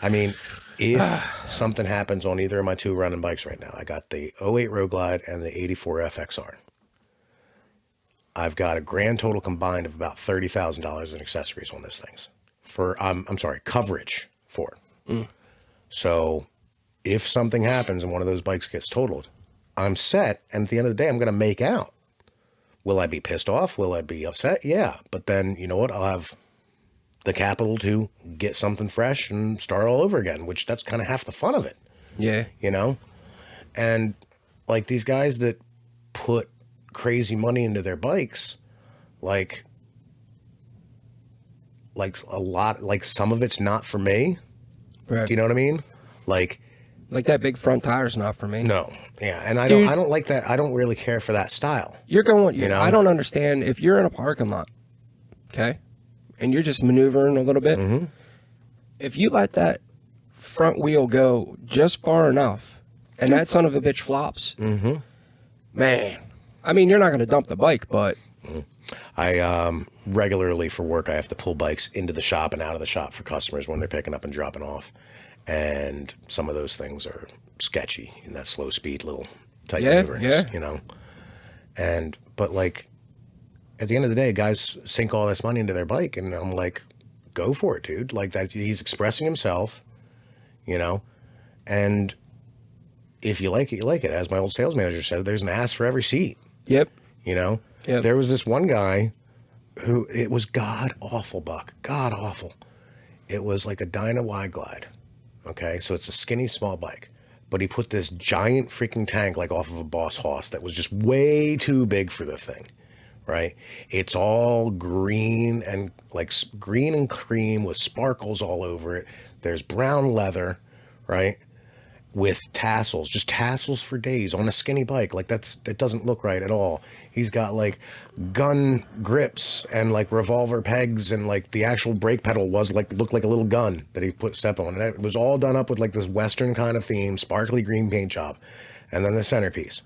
I mean, if something happens on either of my two running bikes right now, I got the 08 Road Glide and the 84 FXR. I've got a grand total combined of about $30,000 in accessories on those things. For coverage for. So if something happens and one of those bikes gets totaled, I'm set, and at the end of the day, I'm going to make out. Will I be pissed off? Will I be upset? Yeah. But then, you know what? I'll have the capital to get something fresh and start all over again, which that's kind of half the fun of it. Yeah. You know? And like these guys that put crazy money into their bikes, like a lot, like some of it's not for me. Right. Do you know what I mean? Like that big front tire's not for me. No. Yeah. And I don't like that. I don't really care for that style. You're going, you know, I don't understand if you're in a parking lot, okay, and you're just maneuvering a little bit. If you let that front wheel go just far enough, and that son of a bitch flops, man, I mean, you're not going to dump the bike, but... I regularly for work, I have to pull bikes into the shop and out of the shop for customers when they're picking up and dropping off. And some of those things are sketchy in that slow speed little tight maneuverings, you know? But like, at the end of the day, guys sink all this money into their bike, and I'm like, go for it, dude. Like, that, he's expressing himself, you know? And if you like it, you like it. As my old sales manager said, there's an ass for every seat. Yep. You know? Yep. There was this one guy who, it was god-awful, Buck. God-awful. It was like a Dyna Y-Glide. Okay? So it's a skinny, small bike. But he put this giant freaking tank like off of a Boss Hoss that was just way too big for the thing. Right? It's all green and like green and cream with sparkles all over it. There's brown leather, right? With tassels, just tassels for days on a skinny bike. Like, it doesn't look right at all. He's got like gun grips and like revolver pegs, and like the actual brake pedal looked like a little gun that he put step on. And it was all done up with like this Western kind of theme, sparkly green paint job. And then the centerpiece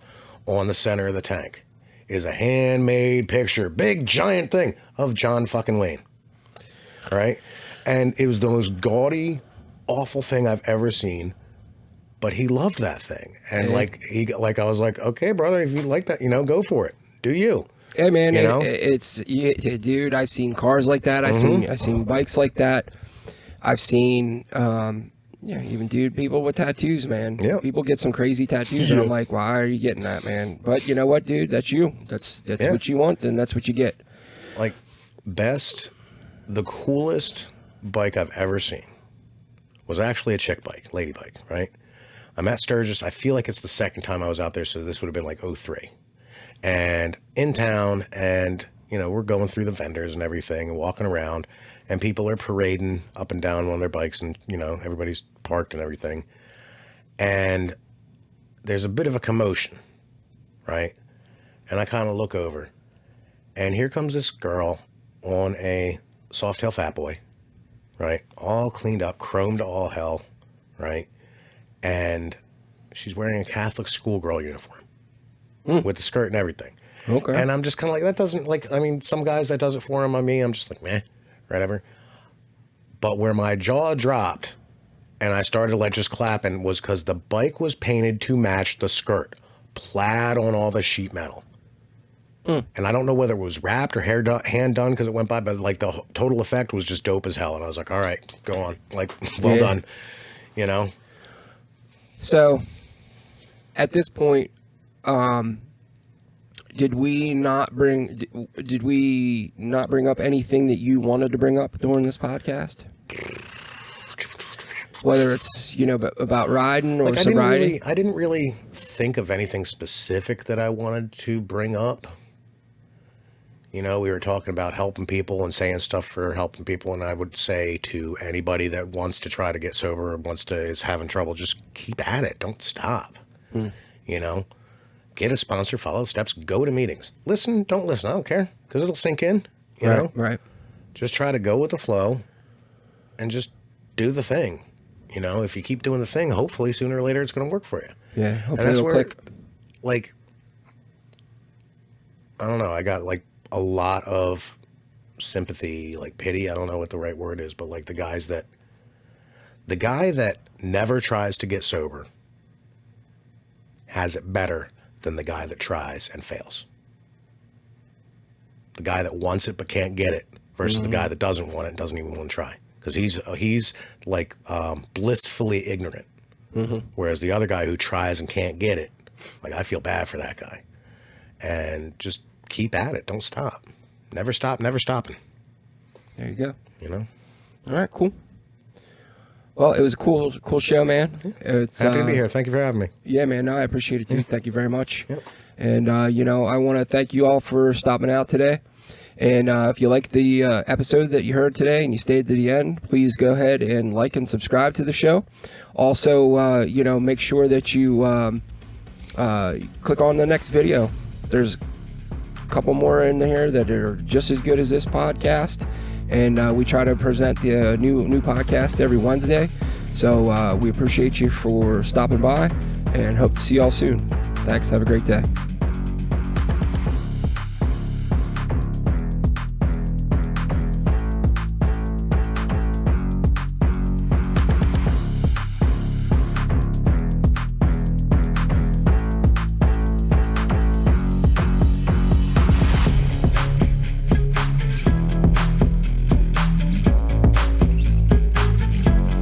on the center of the tank is a handmade picture, big giant thing of John fucking Wayne. Right? And it was the most gaudy, awful thing I've ever seen. But he loved that thing, and I was like, okay, brother, if you like that, you know, go for it. Do you? Yeah, man. You know? Dude. I've seen cars like that. I've seen bikes like that. I've seen, even dude, people with tattoos, man. Yep. People get some crazy tattoos, and I'm like, why are you getting that, man? But you know what, dude? That's you. That's what you want, and that's what you get. Like, the coolest bike I've ever seen was actually a chick bike, lady bike, right? I'm at Sturgis. I feel like it's the second time I was out there, so this would have been like 2003. And in town, and, you know, we're going through the vendors and everything and walking around, and people are parading up and down on their bikes, and, you know, everybody's parked and everything. And there's a bit of a commotion, right? And I kind of look over, and here comes this girl on a Softail Fat Boy, right? All cleaned up, chromed to all hell, right? And she's wearing a Catholic schoolgirl uniform with the skirt and everything. Okay. And I'm just kind of like, that doesn't, like, I mean, some guys that does it for them. On me, I'm just like, meh, whatever. But where my jaw dropped and I started like just clapping was because the bike was painted to match the skirt, plaid on all the sheet metal. And I don't know whether it was wrapped or hand done because it went by, but like the total effect was just dope as hell. And I was like, all right, go on. Like, well done, you know? So, at this point, did we not bring up anything that you wanted to bring up during this podcast? Whether it's, you know, about riding or sobriety? I didn't really think of anything specific that I wanted to bring up. You know, we were talking about helping people and saying stuff for helping people, and I would say to anybody that wants to try to get sober or is having trouble, just keep at it. Don't stop. You know, get a sponsor, follow the steps, go to meetings. Listen, don't listen. I don't care, because it'll sink in. You know? Right. Just try to go with the flow and just do the thing. You know, if you keep doing the thing, hopefully sooner or later it's going to work for you. Yeah, hopefully it'll click. Like, I don't know, I got like a lot of sympathy, like pity, I don't know what the right word is, but like the guy that never tries to get sober has it better than the guy that tries and fails. The guy that wants it but can't get it versus the guy that doesn't want it and doesn't even want to try. Because he's like blissfully ignorant. Whereas the other guy who tries and can't get it, like, I feel bad for that guy. And just keep at it. Don't stop. Never stop, never stopping. There you go. You know? All right, cool. Well, it was a cool show, man. It's, happy to be here. Thank you for having me. Yeah, man. No, I appreciate it, too. Thank you very much. Yep. And, you know, I want to thank you all for stopping out today. And if you liked the episode that you heard today and you stayed to the end, please go ahead and like and subscribe to the show. Also, you know, make sure that you click on the next video. There's a couple more in here that are just as good as this podcast. And we try to present the new podcast every Wednesday. So we appreciate you for stopping by and hope to see y'all soon. Thanks. Have a great day.